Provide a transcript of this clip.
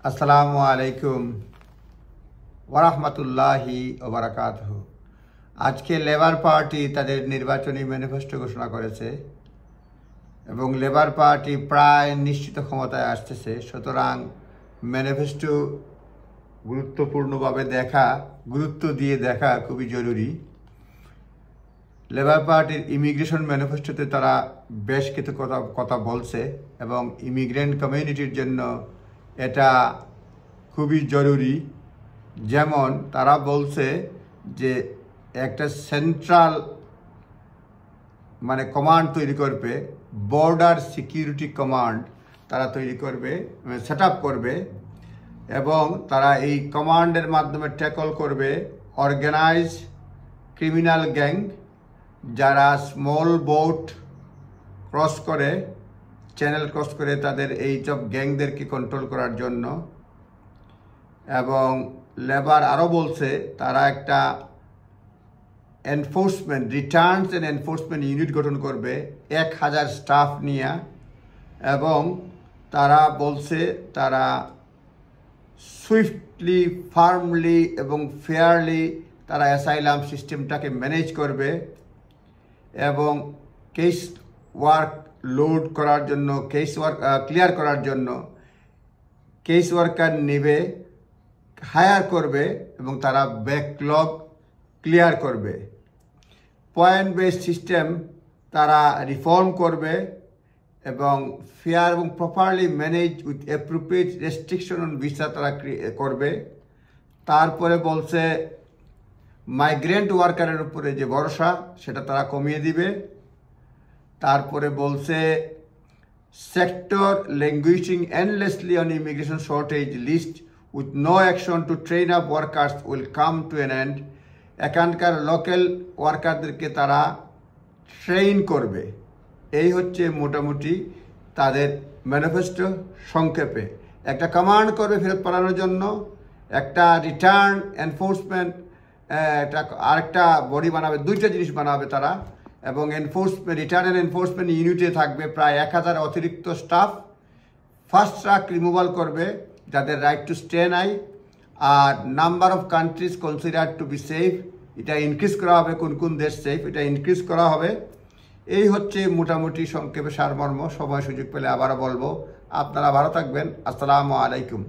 আসসালামু আলাইকুম ওয়ারাহমাতুল্লাহি ওয়া বারাকাতুহু। আজকে লেবার পার্টি তাদের নির্বাচনী ম্যানিফেস্টো ঘোষণা করেছে এবং লেবার পার্টি প্রায় নিশ্চিত ক্ষমতায় আসতেছে। সুতরাং ম্যানিফেস্টো গুরুত্ব দিয়ে দেখা খুবই জরুরি। লেবার পার্টির ইমিগ্রেশন ম্যানিফেস্টোতে তারা বেশ কিছু কথা বলছে এবং ইমিগ্রেন্ট কমিউনিটির জন্য এটা খুবই জরুরি। যেমন তারা বলছে যে একটা সেন্ট্রাল কমান্ড তৈরি করবে, বর্ডার সিকিউরিটি কমান্ড তারা তৈরি করবে, সেট আপ করবে এবং তারা এই কমান্ডের মাধ্যমে ট্যাকল করবে অর্গানাইজ ক্রিমিনাল গ্যাং যারা স্মল বোট চ্যানেল ক্রস করে তাদের এই সব গ্যাংদেরকে কন্ট্রোল করার জন্য। এবং লেবার আরও বলছে তারা একটা রিটার্নস অ্যান্ড এনফোর্সমেন্ট ইউনিট গঠন করবে 1000 স্টাফ নিয়ে এবং তারা বলছে তারা সুইফটলি, ফার্মলি এবং ফেয়ারলি তারা অ্যাসাইলাম সিস্টেমটাকে ম্যানেজ করবে এবং কেস ওয়ার্ক লোড করার জন্য, ক্লিয়ার করার জন্য কেস ওয়ার্কার নেবে, হায়ার করবে এবং তারা ব্যাকলগ ক্লিয়ার করবে। পয়েন্ট বেসড সিস্টেম তারা রিফর্ম করবে এবং ফেয়ার এবং properly manage with appropriate restriction on visa তারা করবে। তারপরে বলছে মাইগ্রেন্ট ওয়ার্কারের উপরে যে ভরসা সেটা তারা কমিয়ে দিবে। তারপরে বলছে sector languishing endlessly on immigration shortage list with no action to train up workers will come to an end. এখানকার লোকাল ওয়ার্কারদেরকে তারা ট্রেন করবে। এই হচ্ছে মোটামুটি তাদের ম্যানিফেস্টো সংক্ষেপে। একটা কমান্ড করবে ফেরত পাঠানোর জন্য, একটা রিটার্ন এনফোর্সমেন্ট, আরেকটা বডি বানাবে, দুইটা জিনিস বানাবে তারা। এবং রিটার্ন অ্যান্ড এনফোর্সমেন্ট ইউনিটে থাকবে প্রায় 1000 অতিরিক্ত স্টাফ। ফাস্ট ট্র্যাক রিমুভাল করবে যাদের রাইট টু স্টে নাই। আর number of countries consider to be safe, এটা ইনক্রিজ করা হবে। কোন কোন দেশ সেফ এটা ইনক্রিজ করা হবে। এই হচ্ছে মোটামুটি সংক্ষেপে সারমর্ম। সময় সুযোগ পেলে আবারও বলবো। আপনারা ভালো থাকবেন। আসসালামু আলাইকুম।